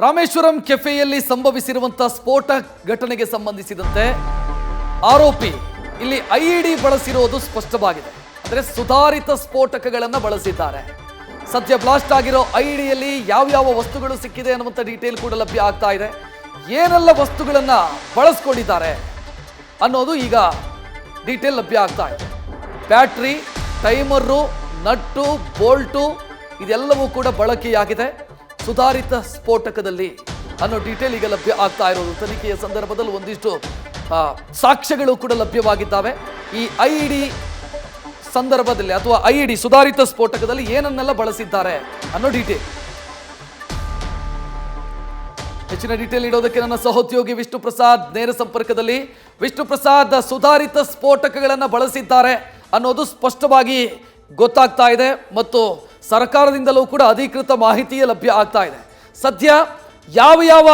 ರಾಮೇಶ್ವರಂ ಕೆಫೆಯಲ್ಲಿ ಸಂಭವಿಸಿರುವಂತಹ ಸ್ಫೋಟ ಘಟನೆಗೆ ಸಂಬಂಧಿಸಿದಂತೆ ಆರೋಪಿ ಇಲ್ಲಿ ಐಇಡಿ ಬಳಸಿರುವುದು ಸ್ಪಷ್ಟವಾಗಿದೆ. ಅಂದರೆ ಸುಧಾರಿತ ಸ್ಫೋಟಕಗಳನ್ನು ಬಳಸಿದ್ದಾರೆ. ಸದ್ಯ ಬ್ಲಾಸ್ಟ್ ಆಗಿರೋ ಐಇಡಿಯಲ್ಲಿ ಯಾವ ವಸ್ತುಗಳು ಸಿಕ್ಕಿದೆ ಅನ್ನುವಂಥ ಡೀಟೇಲ್ ಕೂಡ ಲಭ್ಯ ಆಗ್ತಾ ಇದೆ. ಏನೆಲ್ಲ ವಸ್ತುಗಳನ್ನು ಬಳಸ್ಕೊಂಡಿದ್ದಾರೆ ಅನ್ನೋದು ಈಗ ಡೀಟೇಲ್ ಲಭ್ಯ ಆಗ್ತಾ ಇದೆ. ಬ್ಯಾಟ್ರಿ, ಟೈಮರು, ನಟ್ಟು, ಬೋಲ್ಟು ಇದೆಲ್ಲವೂ ಕೂಡ ಬಳಕೆಯಾಗಿದೆ ಸುಧಾರಿತ ಸ್ಫೋಟಕದಲ್ಲಿ ಅನ್ನೋ ಡೀಟೇಲ್ ಈಗ ಲಭ್ಯ ಆಗ್ತಾ ಇರೋದು. ತನಿಖೆಯ ಸಂದರ್ಭದಲ್ಲಿ ಒಂದಿಷ್ಟು ಸಾಕ್ಷ್ಯಗಳು ಕೂಡ ಲಭ್ಯವಾಗಿದ್ದಾವೆ. ಈ ಐಇಡಿ ಸಂದರ್ಭದಲ್ಲಿ ಅಥವಾ ಐಇಡಿ ಸುಧಾರಿತ ಸ್ಫೋಟಕದಲ್ಲಿ ಏನನ್ನೆಲ್ಲ ಬಳಸಿದ್ದಾರೆ ಅನ್ನೋ ಡೀಟೇಲ್. ಹೆಚ್ಚಿನ ಡೀಟೇಲ್ ಇಡೋದಕ್ಕೆ ನನ್ನ ಸಹೋದ್ಯೋಗಿ ವಿಷ್ಣು ಪ್ರಸಾದ್ ನೇರ ಸಂಪರ್ಕದಲ್ಲಿ. ವಿಷ್ಣು ಪ್ರಸಾದ್, ಸುಧಾರಿತ ಸ್ಫೋಟಕಗಳನ್ನು ಬಳಸಿದ್ದಾರೆ ಅನ್ನೋದು ಸ್ಪಷ್ಟವಾಗಿ ಗೊತ್ತಾಗ್ತಾ ಇದೆ ಮತ್ತು ಸರ್ಕಾರದಿಂದಲೂ ಕೂಡ ಅಧಿಕೃತ ಮಾಹಿತಿಯೇ ಲಭ್ಯ ಆಗ್ತಾ ಇದೆ. ಸದ್ಯ ಯಾವ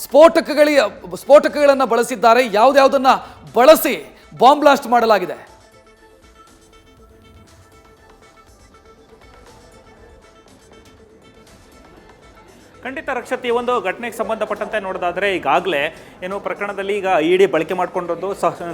ಸ್ಫೋಟಕಗಳನ್ನು ಬಳಸಿದ್ದಾರೆ, ಯಾವುದನ್ನ ಬಳಸಿ ಬಾಂಬ್ ಬ್ಲಾಸ್ಟ್ ಮಾಡಲಾಗಿದೆ? ಖಂಡಿತ ರಕ್ಷತ್, ಈ ಒಂದು ಘಟನೆಗೆ ಸಂಬಂಧಪಟ್ಟಂತೆ ನೋಡೋದಾದರೆ ಈಗಾಗಲೇ ಏನು ಪ್ರಕರಣದಲ್ಲಿ ಈಗ ಐಇಡಿ ಬಳಕೆ ಮಾಡಿಕೊಂಡಿರೋದು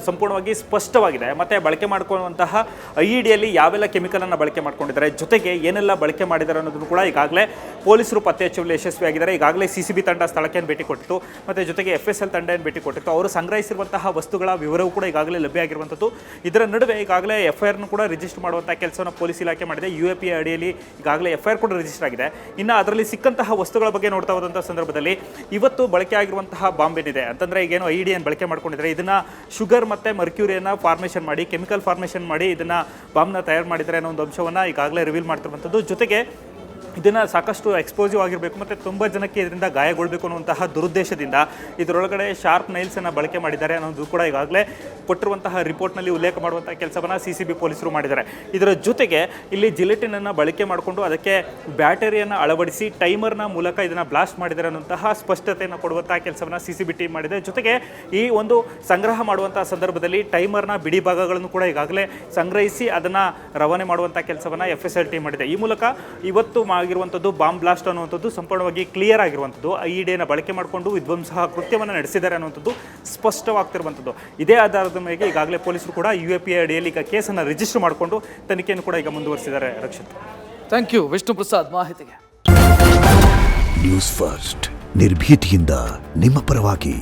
ಸಂಪೂರ್ಣವಾಗಿ ಸ್ಪಷ್ಟವಾಗಿದೆ. ಮತ್ತು ಬಳಕೆ ಮಾಡ್ಕೊಳ್ಳುವಂತಹ ಐಇಡಿಯಲ್ಲಿ ಯಾವೆಲ್ಲ ಕೆಮಿಕಲನ್ನು ಬಳಕೆ ಮಾಡ್ಕೊಂಡಿದ್ದಾರೆ, ಜೊತೆಗೆ ಏನೆಲ್ಲ ಬಳಕೆ ಮಾಡಿದ್ದಾರೆ ಅನ್ನೋದನ್ನು ಕೂಡ ಈಗಾಗಲೇ ಪೊಲೀಸರು ಪತ್ತೆ ಹಚ್ಚುವಲ್ಲಿ ಯಶಸ್ವಿಯಾಗಿದ್ದಾರೆ. ಈಗಾಗಲೇ CCB ತಂಡ ಸ್ಥಳಕ್ಕೆ ಭೇಟಿ ಕೊಟ್ಟಿತ್ತು, ಮತ್ತು ಜೊತೆಗೆ FSL ತಂಡ ಭೇಟಿ ಕೊಟ್ಟಿತ್ತು. ಅವರು ಸಂಗ್ರಹಿಸಿರುವಂತಹ ವಸ್ತುಗಳ ವಿವರವೂ ಕೂಡ ಈಗಾಗಲೇ ಲಭ್ಯ ಆಗಿರುವಂಥದ್ದು. ಇದರ ನಡುವೆ ಈಗಾಗಲೇ FIR ಕೂಡ ರಿಜಿಸ್ಟರ್ ಮಾಡುವಂಥ ಕೆಲಸವನ್ನು ಪೊಲೀಸ್ ಇಲಾಖೆ ಮಾಡಿದೆ. UAP ಅಡಿಯಲ್ಲಿ ಈಗಾಗಲೇ FIR ಕೂಡ ರಿಜಿಸ್ಟರ್ ಆಗಿದೆ. ಇನ್ನು ಅದರಲ್ಲಿ ಸಿಕ್ಕಂತಹ ವಸ್ತುಗಳ ಬಗ್ಗೆ ನೋಡ್ತಾ ಹೋದಂಥ ಸಂದರ್ಭದಲ್ಲಿ ಇವತ್ತು ಬಳಕೆ ಆಗಿರುವಂತಹ ಬಾಂಬ್ ಏನಿದೆ ಅಂತಂದ್ರೆ ಈಗೇನು ಐಇಡಿಯನ್ನು ಬಳಕೆ ಮಾಡ್ಕೊಂಡಿದ್ದಾರೆ, ಇದನ್ನ ಶುಗರ್ ಮತ್ತೆ ಮರ್ಕ್ಯೂರಿಯನ್ನ ಫಾರ್ಮೇಷನ್ ಮಾಡಿ, ಕೆಮಿಕಲ್ ಫಾರ್ಮೇಷನ್ ಮಾಡಿ ಇದನ್ನ ಬಾಂಬ್ನ ತಯಾರು ಮಾಡಿದ್ದಾರೆ ಅನ್ನೋ ಒಂದು ಅಂಶವನ್ನ ಈಗಾಗಲೇ ರಿವೀಲ್ ಮಾಡ್ತಿರುವಂಥದ್ದು. ಜೊತೆಗೆ ಇದನ್ನು ಸಾಕಷ್ಟು ಎಕ್ಸ್ಪೋಸಿವ್ ಆಗಿರಬೇಕು ಮತ್ತು ತುಂಬ ಜನಕ್ಕೆ ಇದರಿಂದ ಗಾಯಗೊಳ್ಳಬೇಕು ಅನ್ನುವಂತಹ ದುರುದ್ದೇಶದಿಂದ ಇದರೊಳಗಡೆ ಶಾರ್ಪ್ ನೈಲ್ಸನ್ನು ಬಳಕೆ ಮಾಡಿದ್ದಾರೆ ಅನ್ನೋದು ಕೂಡ ಈಗಾಗಲೇ ಕೊಟ್ಟಿರುವಂತಹ ರಿಪೋರ್ಟ್ನಲ್ಲಿ ಉಲ್ಲೇಖ ಮಾಡುವಂಥ ಕೆಲಸವನ್ನು CCB ಪೊಲೀಸರು ಮಾಡಿದ್ದಾರೆ. ಇದರ ಜೊತೆಗೆ ಇಲ್ಲಿ ಜಿಲೆಟಿನನ್ನು ಬಳಕೆ ಮಾಡಿಕೊಂಡು ಅದಕ್ಕೆ ಬ್ಯಾಟರಿಯನ್ನು ಅಳವಡಿಸಿ ಟೈಮರ್ನ ಮೂಲಕ ಇದನ್ನು ಬ್ಲಾಸ್ಟ್ ಮಾಡಿದ್ದಾರೆ ಅನ್ನುವಂತಹ ಸ್ಪಷ್ಟತೆಯನ್ನು ಕೊಡುವಂತಹ ಕೆಲಸವನ್ನು CCB ಟೀಮ್ ಮಾಡಿದೆ. ಜೊತೆಗೆ ಈ ಒಂದು ಸಂಗ್ರಹ ಮಾಡುವಂತಹ ಸಂದರ್ಭದಲ್ಲಿ ಟೈಮರ್ನ ಬಿಡಿ ಭಾಗಗಳನ್ನು ಕೂಡ ಈಗಾಗಲೇ ಸಂಗ್ರಹಿಸಿ ಅದನ್ನು ರವಾನೆ ಮಾಡುವಂಥ ಕೆಲಸವನ್ನು FSL ಟೀಮ್ ಮಾಡಿದೆ. ಈ ಮೂಲಕ ಇವತ್ತು ಆಗಿರುವಂಥದ್ದು ಬಾಂಬ್ ಬ್ಲಾಸ್ಟ್ ಅನ್ನುವಂಥದ್ದು ಸಂಪೂರ್ಣವಾಗಿ ಕ್ಲಿಯರ್ ಆಗಿರುವಂಥದ್ದು. ಐಇಡಿಯನ್ನು ಬಳಕೆ ಮಾಡಿಕೊಂಡು ವಿಧ್ವಂಸಕ ಕೃತ್ಯವನ್ನು ನಡೆಸಿದ್ದಾರೆ ಅನ್ನುವಂಥದ್ದು ಸ್ಪಷ್ಟವಾಗ್ತಿರುವಂಥದ್ದು. ಇದೇ ಆಧಾರದ ಮೇಲೆ ಈಗಾಗಲೇ ಪೊಲೀಸರು ಕೂಡ UAP ಅಡಿಯಲ್ಲಿ ಈಗ ಕೇಸನ್ನು ರಿಜಿಸ್ಟರ್ ಮಾಡಿಕೊಂಡು ತನಿಖೆಯನ್ನು ಕೂಡ ಈಗ ಮುಂದುವರಿಸಿದ್ದಾರೆ. ರಕ್ಷಿತ್, ಥ್ಯಾಂಕ್ ಯು ವಿಷ್ಣು ಪ್ರಸಾದ್ ಮಾಹಿತಿಗೆ. ನ್ಯೂಸ್ ಫಸ್ಟ್ ನಿರ್ಭೀತಿಯಿಂದ ನಿಮ್ಮ ಪರವಾಗಿ.